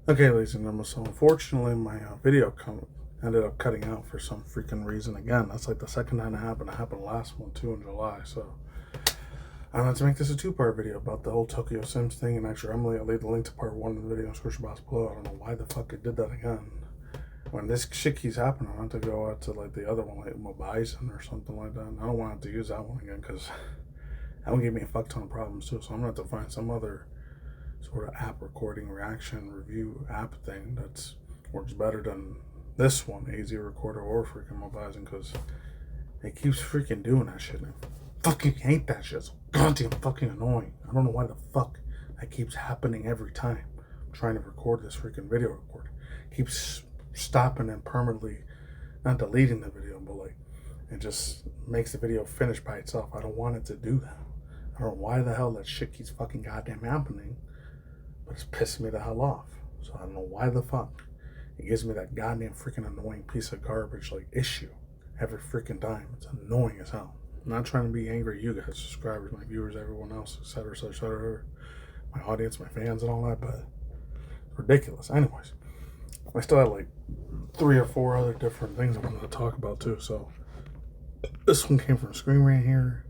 Okay, ladies and gentlemen, so unfortunately my video ended up cutting out for some freaking reason again. That's like the second time it happened. It happened last one too in July, so I wanted to make this a two-part video about the whole TokyoSims thing and ExtraEmily. I'll leave the link to part 1 of the video in the description box below. I don't know why the fuck it did that again. When this shit keeps happening, I want to go out to like the other one, like Bison or something like that. And I don't want to use that one again because that one gave me a fuck ton of problems too. So I'm gonna have to find some other sort of app recording reaction review app thing that's works better than this one, AZ Recorder or freaking Mobizen, because it keeps freaking doing that shit. And I fucking hate that shit. It's so goddamn fucking annoying. I don't know why the fuck that keeps happening every time I'm trying to record this freaking video record. It keeps stopping and permanently not deleting the video, but like it just makes the video finish by itself. I don't want it to do that. I don't know why the hell that shit keeps fucking goddamn happening, but it's pissing me the hell off. So I don't know why the fuck it gives me that goddamn freaking annoying piece of garbage like issue every freaking time. It's annoying as hell. I'm not trying to be angry at you guys, subscribers, my viewers, everyone else, etc., etc., my audience, my fans, and all that, but it's ridiculous. Anyways, I still had like 3 or 4 other different things I wanted to talk about too. So this one came from Screen right here.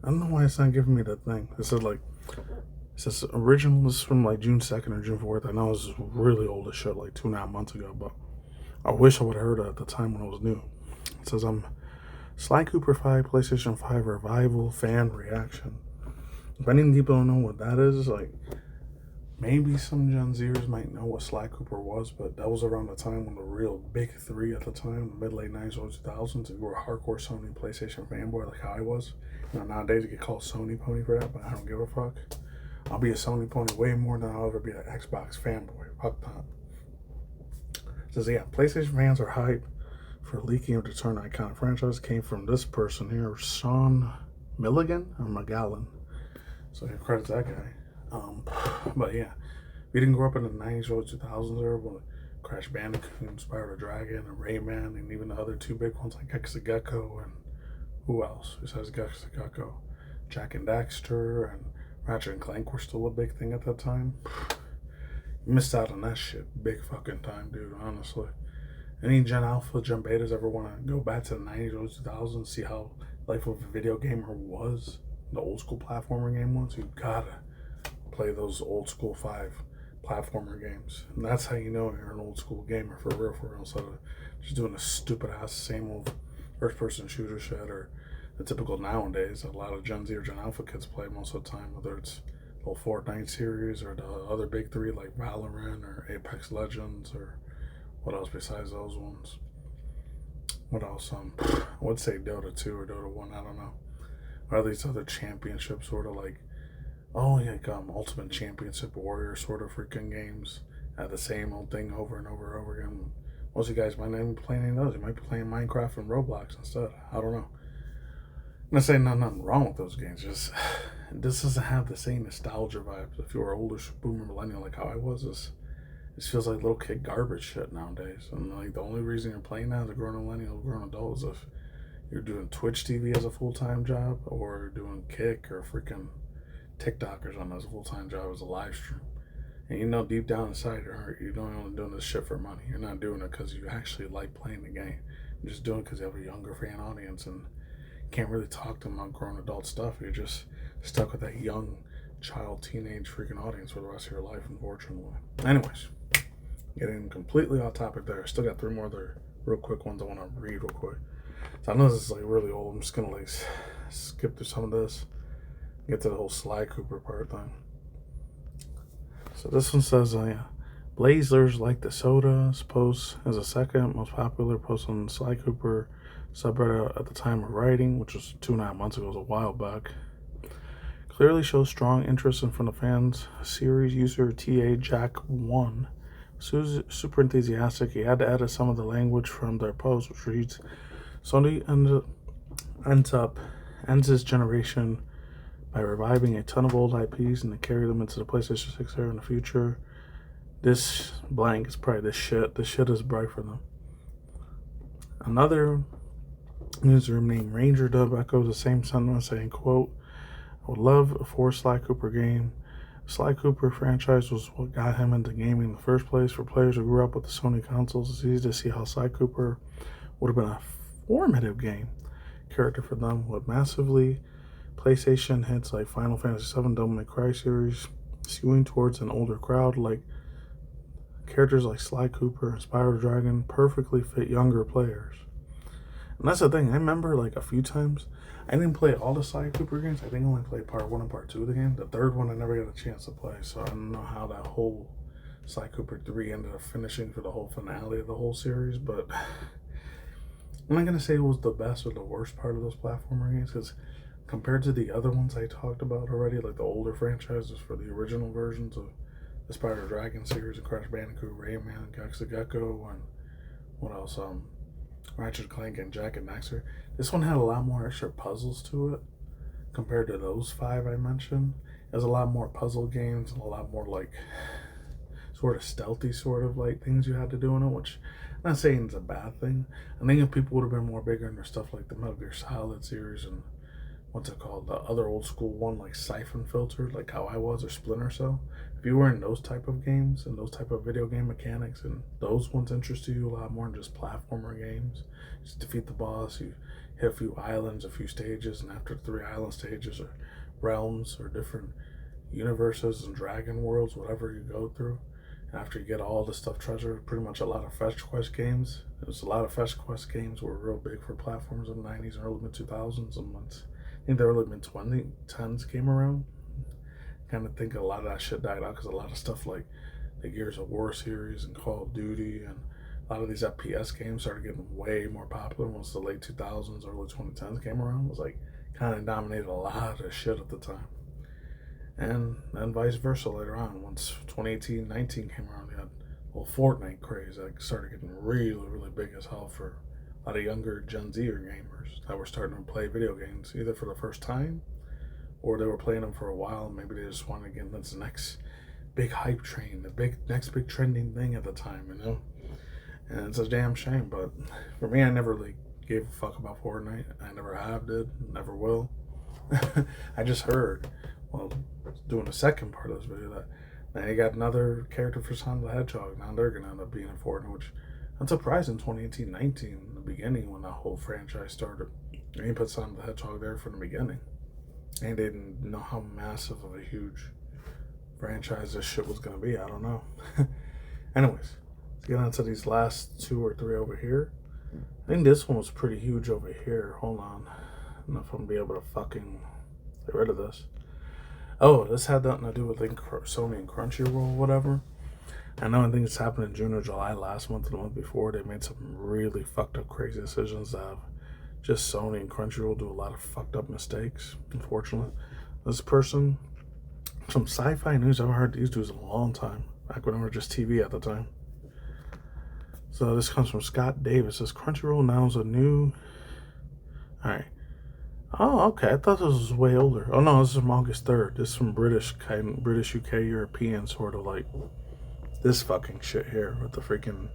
I don't know why it's not giving me that thing. It says original. This is from like June 2nd or June 4th. I know it's really old as shit, like 2.5 months ago, but I wish I would have heard it at the time when it was new. It says Sly Cooper 5 PlayStation 5 Revival fan reaction. If any people don't know what that is, like maybe some Gen Zers might know what Sly Cooper was, but that was around the time when the real big three at the time, the mid-late 90s, early 2000s, if you were a hardcore Sony PlayStation fanboy like how I was. You know, nowadays you get called Sony Pony for that, but I don't give a fuck. I'll be a Sony Pony way more than I'll ever be an Xbox fanboy. Fuck that. It says, yeah, PlayStation fans are hyped for leaking of the turn iconic franchise. Came from this person here, Sean Milligan or McGowan. So here credits that guy. But yeah, we didn't grow up in the 90s or 2000s era when Crash Bandicoot, Spyro the Dragon, and Rayman, and even the other 2 big ones like Gecko and who else? Besides Gecko, Jack and Daxter and Ratchet and Clank were still a big thing at that time. You missed out on that shit big fucking time, dude, honestly. Any Gen Alpha, Gen Betas ever want to go back to the 90s or 2000s, see how life of a video gamer was, the old school platformer game was, you gotta play those old school 5 platformer games. And that's how you know you're an old school gamer for real, instead of just doing a stupid ass same old first person shooter shit or the typical nowadays a lot of Gen Z or Gen Alpha kids play most of the time, whether it's the whole Fortnite series or the other big 3 like Valorant or Apex Legends or what else besides those ones. What else? I would say Dota 2 or Dota 1, I don't know. Or at least other championships, sort of like Ultimate Championship Warrior sort of freaking games. The same old thing over and over and over again. Most of you guys might not even be playing any of those. You might be playing Minecraft and Roblox instead. I don't know. I'm not saying nothing wrong with those games. Just this doesn't have the same nostalgia vibes. If you're an older boomer millennial like how I was, it feels like little kid garbage shit nowadays. And like the only reason you're playing that as a grown millennial, grown adult, is if you're doing Twitch TV as a full-time job or doing Kick or freaking TikTok or something as a full-time job as a live stream. And you know deep down inside your heart, you're not only doing this shit for money. You're not doing it because you actually like playing the game. You're just doing it because you have a younger fan audience and can't really talk to them about grown adult stuff. You're just stuck with that young child, teenage freaking audience for the rest of your life, unfortunately. Anyways, getting completely off topic there. I still got 3 more other real quick ones I want to read real quick. So I know this is like really old. I'm just gonna like skip through some of this, get to the whole Sly Cooper part thing. So this one says, yeah, Blazers like the sodas post as a second most popular post on Sly Cooper subreddit at the time of writing, which was 2.5 months ago, it was a while back. Clearly shows strong interest in front of fans. Series user TA Jack1 super enthusiastic. He had to edit some of the language from their post, which reads, Sony ends this generation by reviving a ton of old IPs and to carry them into the PlayStation 6 era in the future. This blank is probably this shit. This shit is bright for them. Another newsroom named Ranger Dub echoes the same sentiment, saying, quote, I would love a 4 Sly Cooper game. Sly Cooper franchise was what got him into gaming in the first place. For players who grew up with the Sony consoles, it's easy to see how Sly Cooper would have been a formative game character for them, with massively PlayStation hits like Final Fantasy VII, Devil May Cry series, skewing towards an older crowd. Like characters like Sly Cooper and Spyro Dragon perfectly fit younger players. And that's the thing, I remember like a few times, I didn't play all the Sly Cooper games. I think I only played part 1 and part 2 of the game. The third one I never got a chance to play, so I don't know how that whole Sly Cooper 3 ended up finishing for the whole finale of the whole series, but I'm not going to say it was the best or the worst part of those platformer games, because compared to the other ones I talked about already, like the older franchises for the original versions of the Spyro Dragon series and Crash Bandicoot, Rayman, Gex the Gecko, and what else? Ratchet Clank and Jack and Daxter. This one had a lot more extra puzzles to it compared to those 5 I mentioned. There's a lot more puzzle games and a lot more like sort of stealthy sort of like things you had to do in it, which I'm not saying it's a bad thing. I think if people would have been more bigger into stuff like the Metal Gear Solid series and what's it called, the other old school one like Siphon Filter, like how I was, or Splinter Cell. If you were in those type of games and those type of video game mechanics, and those ones interested you a lot more than just platformer games, just defeat the boss, you hit a few islands, a few stages, and after 3 island stages or realms or different universes and dragon worlds, whatever you go through, and after you get all the stuff treasure, pretty much a lot of fetch quest games. There's a lot of fetch quest games were real big for platforms in the 90s and early mid 2000s, and once I think the early mid 2010s came around, kind of think a lot of that shit died out because a lot of stuff like the Gears of War series and Call of Duty and a lot of these FPS games started getting way more popular once the late 2000s, early 2010s came around. It was like kind of dominated a lot of shit at the time. And then vice versa later on. Once 2018-19 came around, you had a little Fortnite craze that started getting really, really big as hell for a lot of younger Gen Zer gamers that were starting to play video games either for the first time or they were playing them for a while. Maybe they just wanted to get into the next big hype train, the next big trending thing at the time, you know? And it's a damn shame, but for me, I never really gave a fuck about Fortnite. I never have, did, never will. I just heard, well, doing the second part of this video, that now you got another character for Sonic the Hedgehog. Now they're gonna end up being in Fortnite, which I'm surprised in 2018-19, in the beginning when that whole franchise started. They put Sonic the Hedgehog there from the beginning. And they didn't know how massive of a huge franchise this shit was gonna be. I don't know. Anyways, let's get on to these last 2 or 3 over here. I think this one was pretty huge over here. Hold on. I don't know if I'm gonna be able to fucking get rid of this. Oh, this had nothing to do with like Sony and Crunchyroll or whatever. I think it's happened in June or July last month or the month before. They made some really fucked up crazy decisions that have just Sony and Crunchyroll do a lot of fucked up mistakes, unfortunately. This person from Sci-Fi News, I've heard these dudes in a long time, back when they were just TV at the time. So this comes from Scott Davis. It says Crunchyroll announced a new... Alright. Oh, okay. I thought this was way older. Oh no, this is from August 3rd. This is from British UK, European sort of like this fucking shit here with the freaking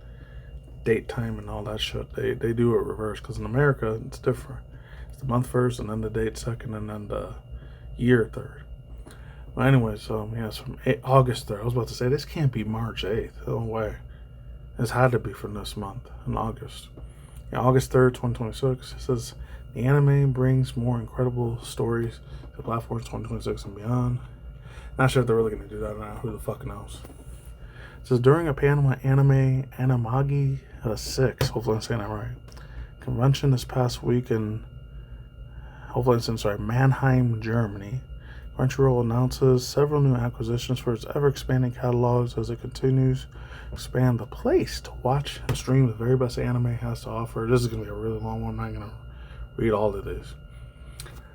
date time and all that shit. They do it reverse because in America it's different. It's the month first and then the date second and then the year third. Well, anyway, so yeah, it's from August 3rd. I was about to say this can't be March 8th. No way. This had to be from this month in August. Yeah, August 3rd, 2026. It says the anime brings more incredible stories to platforms 2026 and beyond. Not sure if they're really gonna do that now. Who the fuck knows? It says during a Panama Animagi 6, hopefully I'm saying that right, convention this past week in, Mannheim, Germany, Crunchyroll announces several new acquisitions for its ever-expanding catalogs as it continues to expand the place to watch and stream the very best anime has to offer. This is going to be a really long one. I'm not going to read all of this.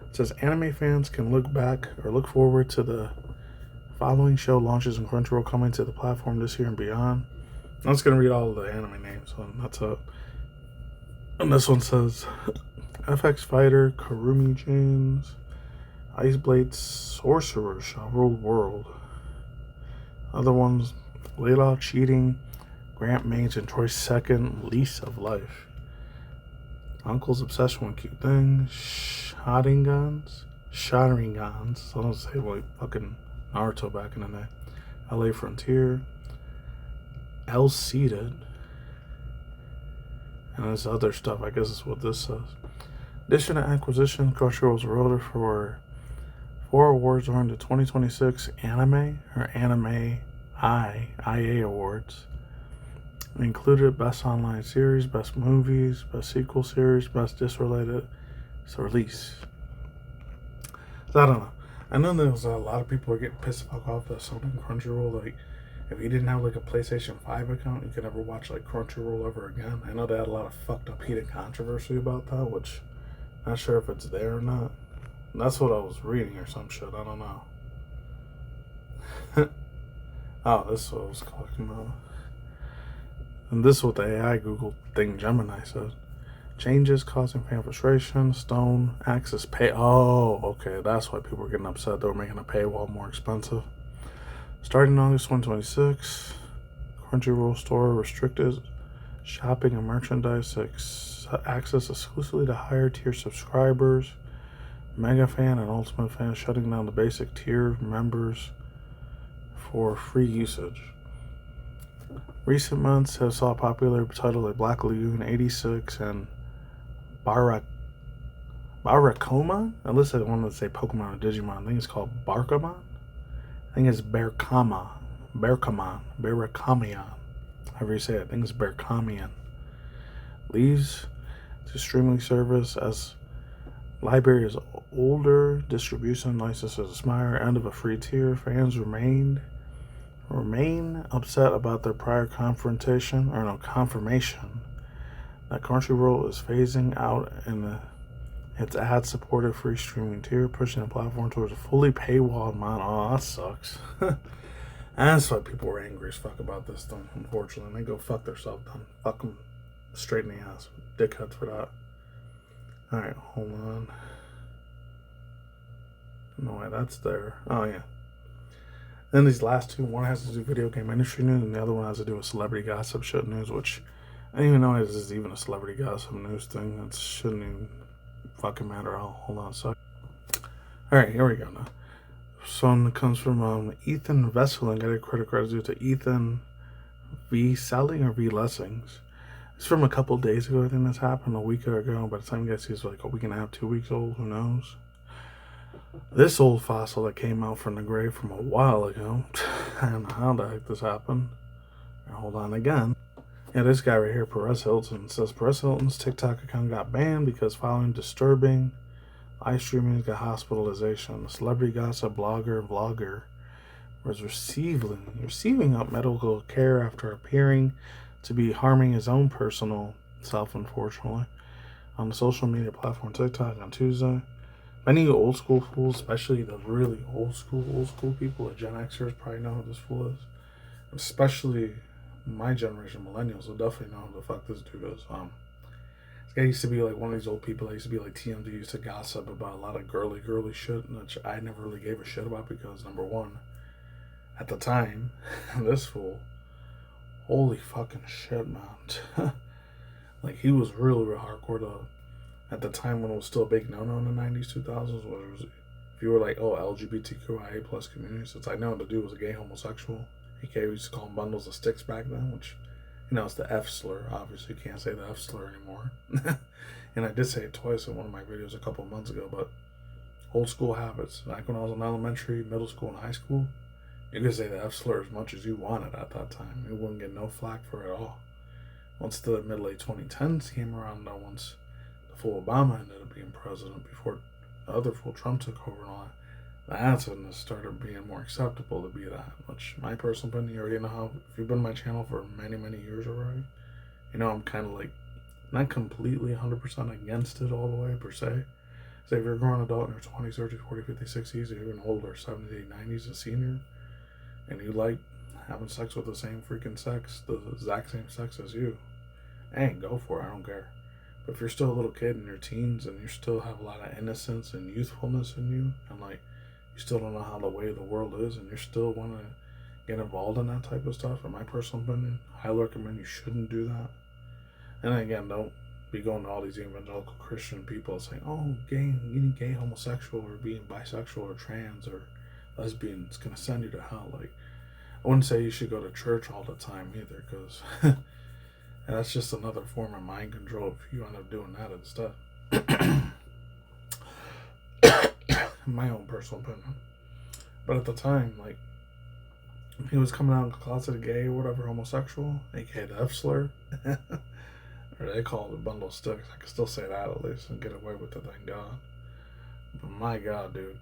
It says anime fans can look back or look forward to the following show launches in Crunchyroll coming to the platform this year and beyond. I'm just going to read all of the anime names, so that's it. And this one says FX Fighter, Karumi James, Ice Blade Sorcerer shall rule world. Other ones, Layla Cheating, Grant Mage and Troy's second Lease of Life. Uncle's Obsession with Cute Things, Sharingans. So I don't say like fucking Naruto back in the day. LA Frontier, El Seated, and this other stuff. I guess is what this says. Addition and acquisition, Crunchyroll's awarded for 4 awards during the 2026 Anime or Anime IA Awards. Included Best Online Series, Best Movies, Best Sequel Series, Best Disc-Related Release. So I don't know. I know there was a lot of people are getting pissed off that Sony and Crunchyroll, like, if you didn't have like a PlayStation 5 account, you could never watch like Crunchyroll ever again. I know they had a lot of fucked up heated controversy about that, which I'm not sure if it's there or not. And that's what I was reading or some shit. I don't know. Oh, this is what I was talking about. And this is what the AI Google thing Gemini said. Changes causing fan frustration. Stone access pay. Oh, okay. That's why people were getting upset. They were making a paywall more expensive. Starting August 2026, Crunchyroll store restricted shopping and merchandise access exclusively to higher tier subscribers. Mega Fan and Ultimate Fan shutting down the basic tier members for free usage. Recent months have saw popular titles like Black Lagoon 86 and Barakomon. At least I wanted to say Pokemon or Digimon. I think it's called Barkamon. I think it's Bearkamion. However you say it. I think it's Bearkamion. Leaves to streaming service as library is older. Distribution licenses expire. End of a free tier. Fans remain upset about their prior confirmation that Crunchyroll is phasing out its ad-supported free streaming tier, pushing the platform towards a fully paywalled model. Oh, that sucks. And that's why people were angry as fuck about this thing, unfortunately. They go fuck themselves then. Fuck them straight in the ass. Dickheads for that. Alright, hold on. No way, that's there. Oh, yeah. Then these last two, one has to do video game industry news, and the other one has to do with celebrity gossip shit news, which I don't even know if this is even a celebrity gossip news thing. That shouldn't even fucking matter. Hold on a sec. Alright, here we go now. So it comes from Ethan Vesseling. I get credit due to Ethan V. Selling or V. Lessings. It's from a couple days ago. I think this happened a week ago. By the time you guys see it's like a week and a half, 2 weeks old. Who knows? This old fossil that came out from the grave from a while ago. I don't know how the heck this happened. Hold on again. Yeah, this guy right here, Perez Hilton, says Perez Hilton's TikTok account got banned because following disturbing live streaming got hospitalization. The celebrity gossip blogger and vlogger was receiving up medical care after appearing to be harming his own personal self, unfortunately, on the social media platform TikTok on Tuesday. Many old school fools, especially the really old school people, like Gen Xers, probably know who this fool is. Especially my generation, millennials, will definitely know who the fuck this dude is. This guy used to be like one of these old people that used to be like TMZ, used to gossip about a lot of girly shit, which I never really gave a shit about because, number one, at the time, this fool, holy fucking shit, man. Like, he was really hardcore though. At the time when it was still a big no-no in the 90s, 2000s, was if you were like, oh, LGBTQIA plus community, since I know the dude was a gay homosexual, we used to call him bundles of sticks back then, which, you know, it's the F slur. Obviously, you can't say the F slur anymore. And I did say it twice in one of my videos a couple of months ago, but old school habits. Back when I was in elementary, middle school, and high school, you could say the F slur as much as you wanted at that time. You wouldn't get no flack for it at all. Once the mid-late 2010s came around, though, once the full Obama ended up being president, before the other full Trump took over and all that, that's when it started being more acceptable to be that. Which, my personal opinion, you already know how, if you've been on my channel for many, many years already, you know I'm kind of like, not completely 100% against it all the way, per se. Say if you're a grown adult in your 20s, 30s, 40s, 50s, 60s, or even older, 70s, 80s, 90s, a senior, and you like having sex with the same freaking sex, the exact same sex as you, hey, go for it, I don't care. But if you're still a little kid in your teens and you still have a lot of innocence and youthfulness in you, and like you still don't know how the way of the world is, and you still want to get involved in that type of stuff, in my personal opinion, I highly recommend you shouldn't do that. And again, don't be going to all these evangelical Christian people saying, oh, getting gay, homosexual, or being bisexual or trans or lesbian's gonna send you to hell. Like, I wouldn't say you should go to church all the time either, because that's just another form of mind control if you end up doing that instead. My own personal opinion. But at the time, like, he was coming out closeted gay or whatever, homosexual, aka the F slur. Or they call it a bundle of sticks. I can still say that at least and get away with it, thank God. But my God, dude.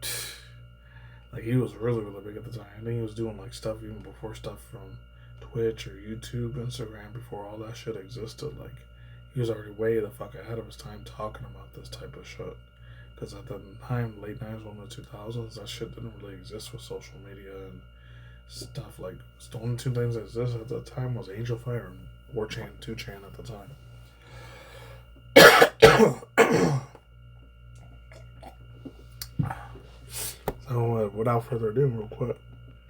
Like, he was really, really big at the time. I think he was doing, like, stuff even before stuff from Twitch or YouTube, Instagram, before all that shit existed. Like, he was already way the fuck ahead of his time talking about this type of shit. Because at the time, late 90s, early 2000s, that shit didn't really exist with social media and stuff. Like, the only two things that existed at the time was Angel Fire and 4chan, 2chan at the time. So, without further ado, real quick,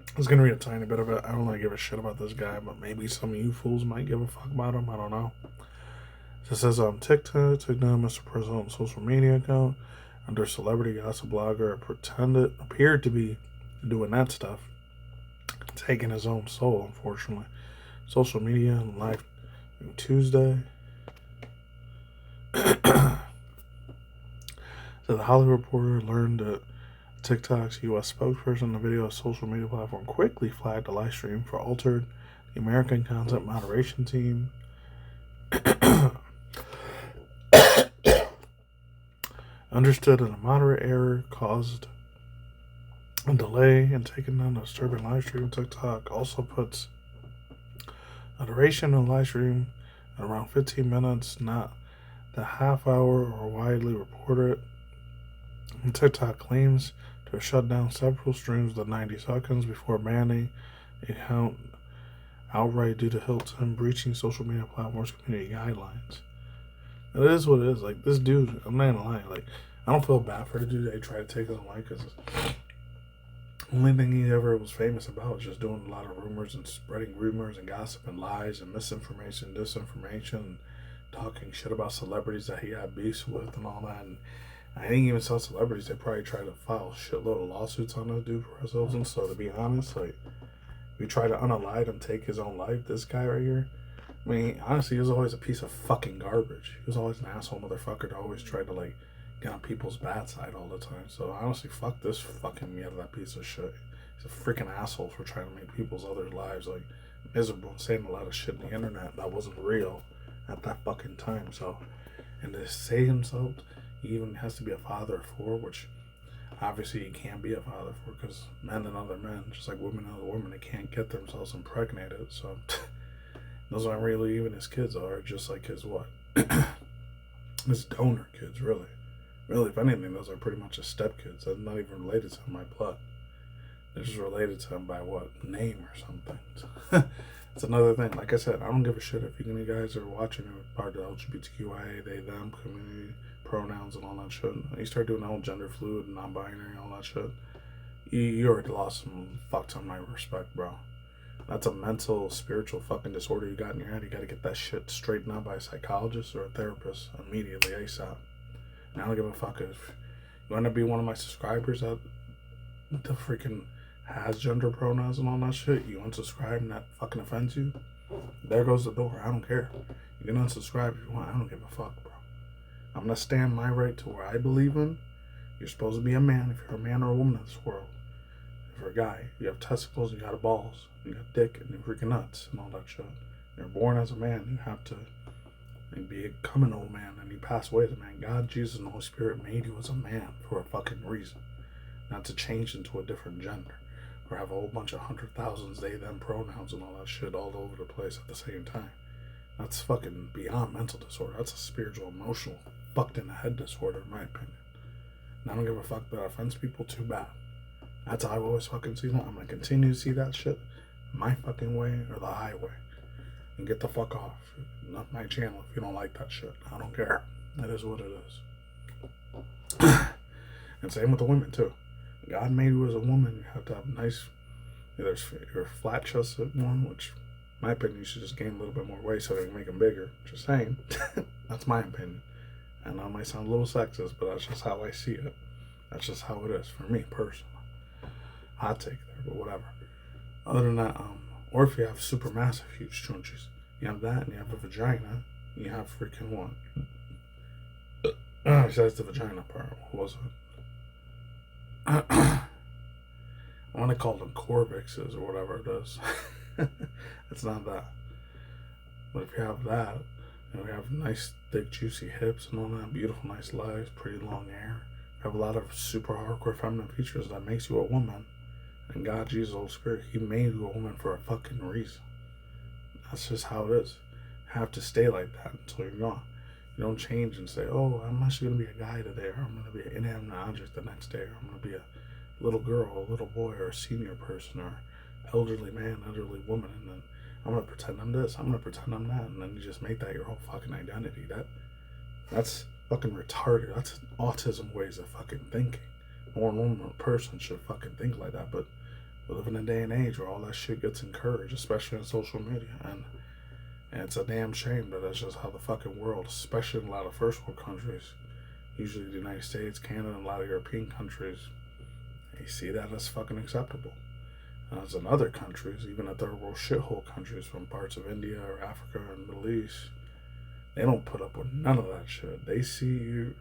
I was going to read a tiny bit of it. I don't really give a shit about this guy, but maybe some of you fools might give a fuck about him. I don't know. So it says, TikTok, Mr. President social media account, under celebrity gossip blogger, appeared to be doing that stuff, taking his own soul, unfortunately. Social media and live Tuesday. So the Hollywood Reporter learned that TikTok's U.S. spokesperson, the video social media platform, quickly flagged the live stream for altered. The American content moderation team understood that a moderate error caused a delay in taking down the disturbing live stream. TikTok also puts a duration of the live stream at around 15 minutes, not the half hour or widely reported. And TikTok claims to have shut down several streams of 90 seconds before banning the account outright due to Hilton breaching social media platforms' community guidelines. It is what it is. Like, this dude, I'm not gonna lie, like, I don't feel bad for the dude that he tried to take his own life, because the only thing he ever was famous about was just doing a lot of rumors and spreading rumors and gossip and lies and misinformation, disinformation, and talking shit about celebrities that he had beefs with and all that. And I think even some celebrities, they probably try to file a shitload of lawsuits on this dude for ourselves. And so, to be honest, like, we try to unalive him, take his own life. This guy right here, I mean, honestly, he was always a piece of fucking garbage. He was always an asshole motherfucker to always try to, like, get on people's bad side all the time. So, honestly, fuck this fucking me out of that piece of shit. He's a freaking asshole for trying to make people's other lives, like, miserable and saying a lot of shit on the internet that wasn't real at that fucking time. So, and to say himself, he even has to be a father for, which obviously he can't be a father for, because men and other men, just like women and other women, they can't get themselves impregnated. So those aren't really even his kids, are just like his what? His donor kids, really. Really, if anything, those are pretty much his stepkids. They're not even related to him by blood. They're just related to him by what? Name or something. It's another thing. Like I said, I don't give a shit if you guys are watching it, part of the LGBTQIA, they, them, community, pronouns, and all that shit. You start doing the whole gender fluid, non-binary, and all that shit. You already lost some fuck ton of my respect, bro. That's a mental, spiritual fucking disorder you got in your head. You gotta get that shit straightened out by a psychologist or a therapist immediately, ASAP. And I don't give a fuck if you want to be one of my subscribers that the freaking has gender pronouns and all that shit, you unsubscribe and that fucking offends you, there goes the door. I don't care. You can unsubscribe if you want. I don't give a fuck, bro. I'm gonna stand my right to where I believe in. You're supposed to be a man if you're a man or a woman in this world. If you're a guy, you have testicles, you got balls, you got dick, and you're freaking nuts and all that shit. You're born as a man. You have to become an old man, and you pass away as a man. God, Jesus, and the Holy Spirit made you as a man for a fucking reason, not to change into a different gender or have a whole bunch of 100,000s they them pronouns and all that shit all over the place at the same time. That's fucking beyond mental disorder. That's a spiritual, emotional, fucked in the head disorder, in my opinion. And I don't give a fuck that offends people, too bad. That's how I've always fucking seen it. I'm gonna continue to see that shit my fucking way or the highway. And get the fuck off. Not my channel if you don't like that shit. I don't care. That is what it is. And same with the women, too. God made you as a woman. You have to have nice, either you're a flat chested one, which, in my opinion, you should just gain a little bit more weight so they can make them bigger. Just saying. That's my opinion. I know it might sound a little sexist, but that's just how I see it. That's just how it is for me, personally. hot take there, but whatever. Other than that, or if you have super massive, huge chunches, you have that, and you have a vagina. You have freaking what? Besides the vagina part, what was it? I want to call them corvixes or whatever it is. It's not that. But if you have that, you have nice, thick, juicy hips and all that, beautiful, nice legs, pretty long hair. You have a lot of super hardcore feminine features that makes you a woman. And God, Jesus, Holy Spirit, He made you a woman for a fucking reason. That's just how it is. You have to stay like that until you're gone. You don't change and say, oh, I'm actually going to be a guy today, or I'm going to be an inanimate object the next day, or I'm going to be a little girl, a little boy, or a senior person, or elderly man, elderly woman, and then I'm going to pretend I'm this, I'm going to pretend I'm that, and then you just make that your whole fucking identity. That's fucking retarded. That's autism ways of fucking thinking. More normal person should fucking think like that, but we live in a day and age where all that shit gets encouraged, especially on social media, and it's a damn shame that that's just how the fucking world, especially in a lot of first world countries, usually the United States, Canada, and a lot of European countries, they see that as fucking acceptable. As in other countries, even the third world shithole countries from parts of India or Africa or the Middle East, they don't put up with none of that shit. They see you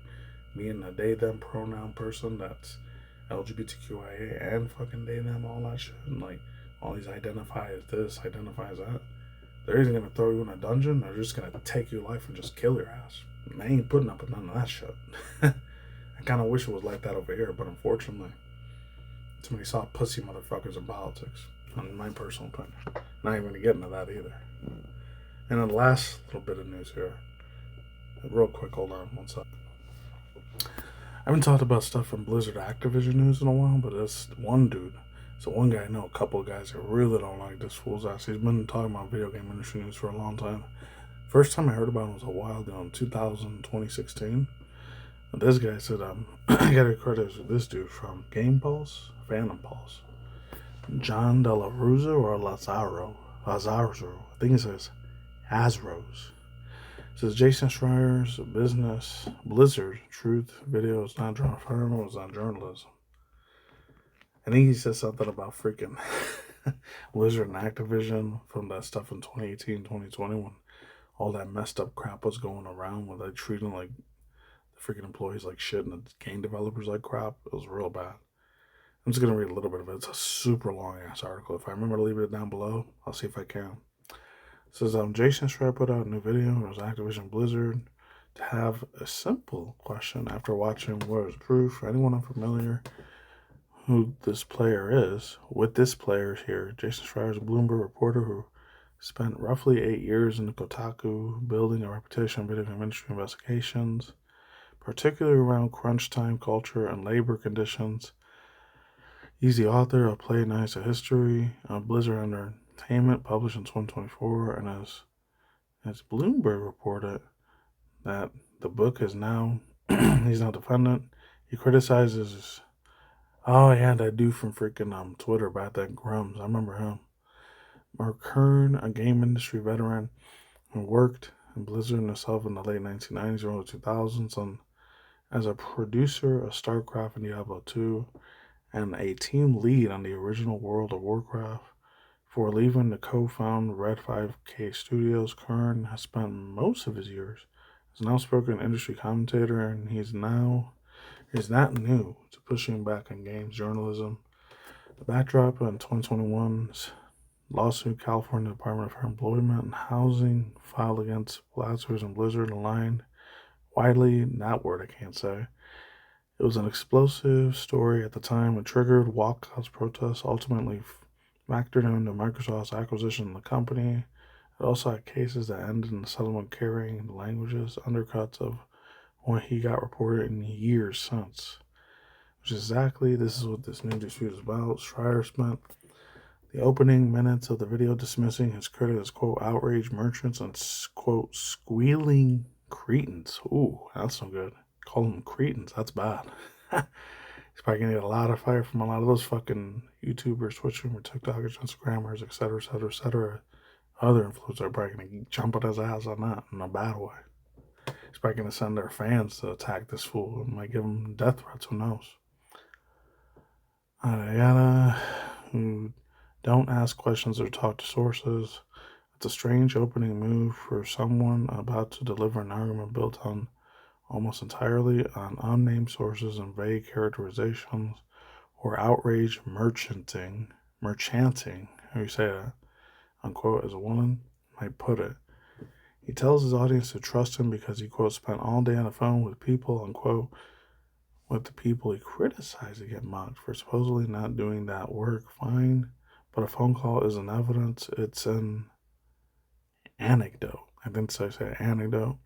being a they them pronoun person that's LGBTQIA and fucking they them, all that shit, and like all these identify as this, identify as that. They're either gonna throw you in a dungeon, or they're just gonna take your life and just kill your ass. And they ain't putting up with none of that shit. I kind of wish it was like that over here, but unfortunately, too many soft pussy motherfuckers in politics, in my personal opinion. Not even gonna get into that either. And then the last little bit of news here, real quick, hold on one second. I haven't talked about stuff from Blizzard Activision news in a while, but this one dude, so one guy I know, a couple of guys that really don't like this fool's ass. He's been talking about video game industry news for a long time. First time I heard about him was a while ago in 2016. This guy said, I gotta credit with this dude from Game Pulse, Phantom Pulse. John De La Ruza or Lazaro. I think it says Azros. It says Jason Schreier's business, Blizzard, truth, videos, not journalism, was on journalism. I think he said something about freaking Blizzard and Activision from that stuff in 2018, 2020 when all that messed up crap was going around with like treating like the freaking employees like shit and the game developers like crap. It was real bad. I'm just going to read a little bit of it. It's a super long ass article. If I remember to leave it down below, I'll see if I can. It says, Jason Schreier put out a new video. It was Activision Blizzard to have a simple question after watching Where is Proof. For anyone unfamiliar who this player is, with this player here, Jason Schreier is a Bloomberg reporter who spent roughly 8 years in the Kotaku building a reputation in video game industry investigations, particularly around crunch time culture and labor conditions. He's the author of Play Nice, A History of Blizzard Entertainment, published in 2024, and as Bloomberg reported that the book is now, he's now defendant. He criticizes, oh yeah, that dude from freaking Twitter about that Grums. I remember him. Mark Kern, a game industry veteran who worked in Blizzard himself in the late 1990s, early 2000s, as a producer of StarCraft and Diablo 2, and a team lead on the original World of Warcraft. Before leaving to co-found Red 5K Studios, Kern has spent most of his years as an outspoken industry commentator, and he's not new to pushing back on games journalism. The backdrop in 2021's lawsuit, California Department of Employment and Housing filed against Blazers and Blizzard aligned widely, that word I can't say. It was an explosive story at the time and triggered walkouts, protests, ultimately factored into Microsoft's acquisition of the company. It also had cases that ended in the settlement carrying the languages, undercuts of what he got reported in years since. Which exactly, this is what this new dispute is about. Schreier spent the opening minutes of the video dismissing his critics as, quote, outraged merchants and, quote, squealing cretins. Ooh, that's no good. Call them cretins, that's bad. He's probably gonna get a lot of fire from a lot of those fucking YouTubers, Twitch streamers, TikTokers, Instagrammers, etc., etc., etc. Other influencers are probably gonna jump at his ass on that in a bad way. He's probably gonna send their fans to attack this fool and might give him death threats, who knows. Yada, who don't ask questions or talk to sources. It's a strange opening move for someone about to deliver an argument built on almost entirely on unnamed sources and vague characterizations or outrage merchanting, how you say that, unquote, as a woman might put it. He tells his audience to trust him because he, quote, spent all day on the phone with people, unquote, with the people he criticized to get mocked for supposedly not doing that work. Fine, but a phone call isn't evidence, it's an anecdote. I didn't say anecdote.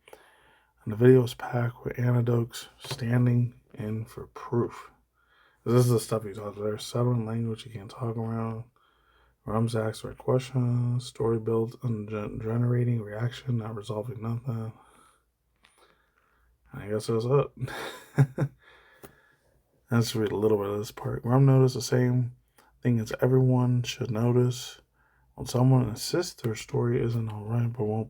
And the video is packed with anecdotes standing in for proof. This is the stuff he talks about. There's settling language you can't talk around. Rums asks right questions. Story built on generating reaction, not resolving nothing. I guess that's it. Let's read a little bit of this part. Rum noticed the same thing as everyone should notice. When someone insists their story isn't alright but won't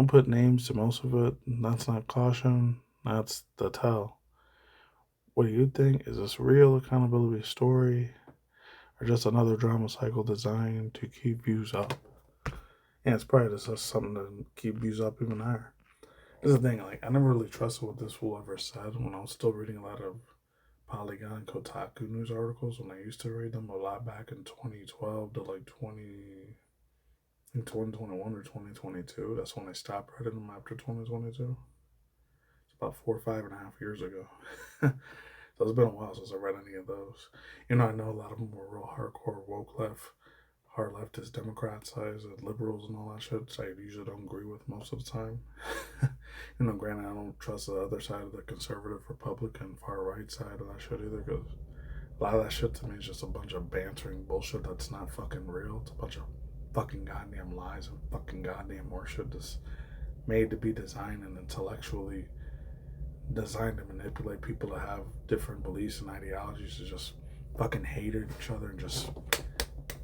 put names to most of it, that's not caution, that's the tell. What do you think? Is this real accountability story or just another drama cycle designed to keep views up? Yeah, it's probably just something to keep views up even higher. This is the thing, like, I never really trusted what this fool ever said when I was still reading a lot of Polygon Kotaku news articles when I used to read them a lot back in 2012 to like 2021 or 2022. That's when I stopped reading them after 2022. It's about 4 or 5.5 years ago. So it's been a while since I read any of those. You know, I know a lot of them were real hardcore woke left, hard leftist Democrats, liberals and all that shit, which I usually don't agree with most of the time. You know, granted, I don't trust the other side of the conservative, Republican, far right side of that shit either, because a lot of that shit to me is just a bunch of bantering bullshit that's not fucking real. It's a bunch of fucking goddamn lies and fucking goddamn horseshit that's made to be designed and intellectually designed to manipulate people to have different beliefs and ideologies to just fucking hate each other and just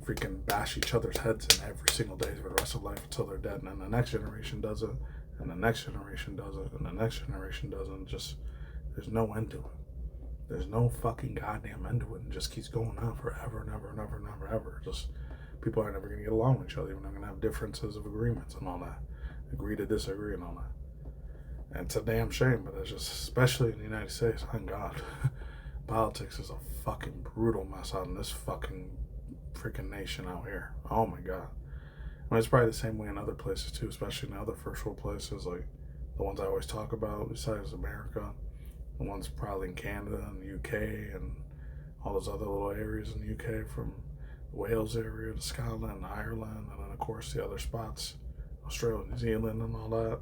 freaking bash each other's heads in every single day for the rest of life until they're dead. And then the next generation does it, and the next generation does it, and the next generation does it. Just, there's no end to it. There's no fucking goddamn end to it. And just keeps going on forever and ever and ever and ever and ever. Just, people are never going to get along with each other. Even they're going to have differences of agreements and all that. Agree to disagree and all that. And it's a damn shame, but it's just, especially in the United States, thank God. Politics is a fucking brutal mess out in this fucking freaking nation out here. Oh my God. I mean, it's probably the same way in other places too, especially in other first world places, like the ones I always talk about besides America. The ones probably in Canada and the UK and all those other little areas in the UK, from the Wales area to Scotland, Ireland, and then of course the other spots, Australia, New Zealand, and all that.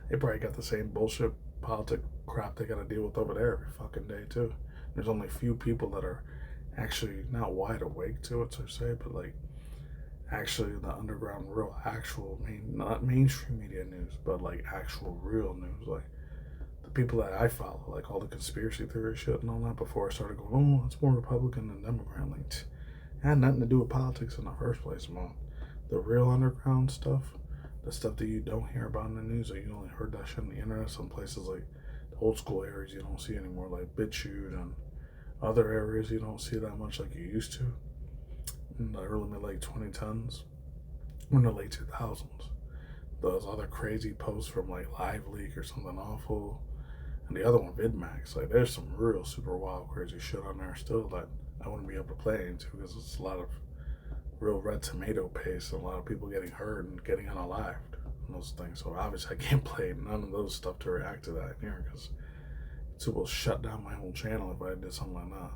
They probably got the same bullshit politic crap they got to deal with over there every fucking day too. There's only a few people that are actually not wide awake to it, so to say, but like actually the underground, real, actual, not mainstream media news, but like actual real news, like the people that I follow, like all the conspiracy theory shit and all that. Before I started going, oh, it's more Republican than Democrat, like it had nothing to do with politics in the first place, man. The real underground stuff, the stuff that you don't hear about in the news, or you only heard that shit on the internet. Some places like the old school areas you don't see anymore, like BitChute and other areas you don't see that much like you used to in the early mid late 2010s, or in the late 2000s. Those other crazy posts from like Live Leak or something awful, and the other one VidMax. Like there's some real super wild crazy shit on there still that I wouldn't be able to play into because it's a lot of real red tomato paste and a lot of people getting hurt and getting unalived and those things. So obviously I can't play none of those stuff to react to that here because it will shut down my whole channel if I did something like that.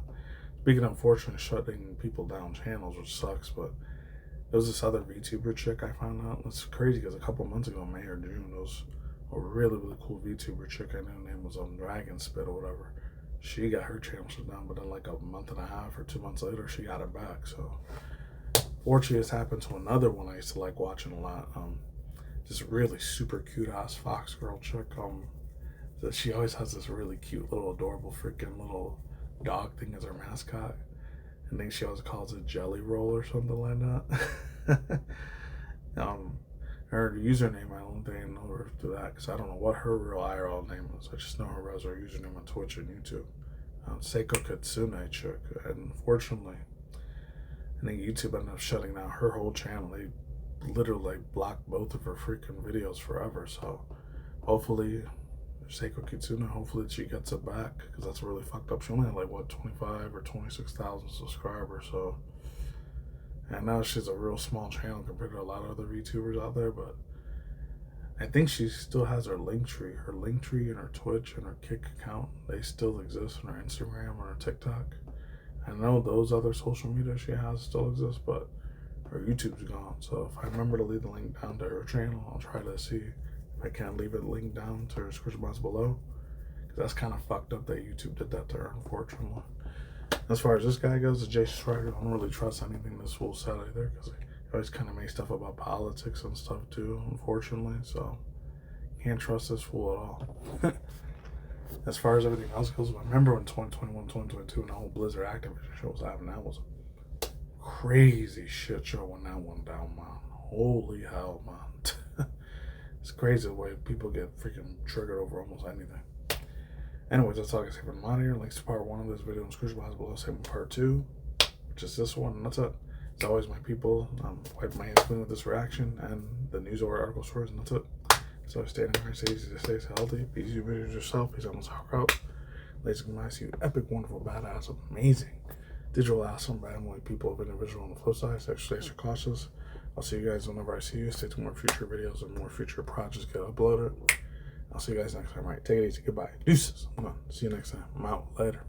Speaking of unfortunately shutting people down channels, which sucks, but there was this other VTuber chick I found out. It's crazy because a couple months ago, May or June, there was a really, really cool VTuber chick I knew. Her name was Dragon Spit or whatever. She got her channel shut down, but then like a month and a half or 2 months later, she got it back. So fortunately, this happened to another one I used to like watching a lot. This really super cute ass fox girl chick. That she always has this really cute little adorable freaking little dog thing as her mascot. I think she always calls it Jelly Roll or something like that. Her username, I don't think I know her through that because I don't know what her real IRL name is. I just know her as her username on Twitch and YouTube. Seiko Kitsune chick, and unfortunately, I think YouTube ended up shutting down her whole channel. They literally blocked both of her freaking videos forever. So hopefully, Seiko Kitsune, hopefully she gets it back, because that's really fucked up. She only had like what, 25 or 26,000 subscribers. So, and now she's a real small channel compared to a lot of other VTubers out there. But I think she still has her Linktree and her Twitch and her Kick account. They still exist on her Instagram and her TikTok. I know those other social media she has still exist, but her YouTube's gone. So if I remember to leave the link down to her channel, I'll try to see if I can leave a link down to her description box below. Because that's kind of fucked up that YouTube did that to her, unfortunately. As far as this guy goes, the Jason Striker, I don't really trust anything this fool said either, because he always kind of makes stuff about politics and stuff too, unfortunately. So can't trust this fool at all. As far as everything else goes, I remember when 2021, 2022, and the whole Blizzard Activision show was happening, that was a crazy shit show when that went down, man. Holy hell, man. It's crazy the way people get freaking triggered over almost anything. Anyways, that's all I can say for the monitor. Links to part 1 of this video in the description box below. Same with part 2, which is this one, and that's it. As always, my people, wipe my hands clean with this reaction and the news or article stories, and that's it. So stay in here, stay easy, stay healthy, be easy to yourself, peace out, sauerkraut. Ladies and nice, you epic, wonderful, badass, amazing, digital awesome, family, people of individual on the flip side, stay extra cautious. I'll see you guys whenever I see you. Stay tuned for more future videos and more future projects get uploaded. I'll see you guys next time. All right, take it easy. Goodbye. Deuces. I'm gone. See you next time. I'm out. Later.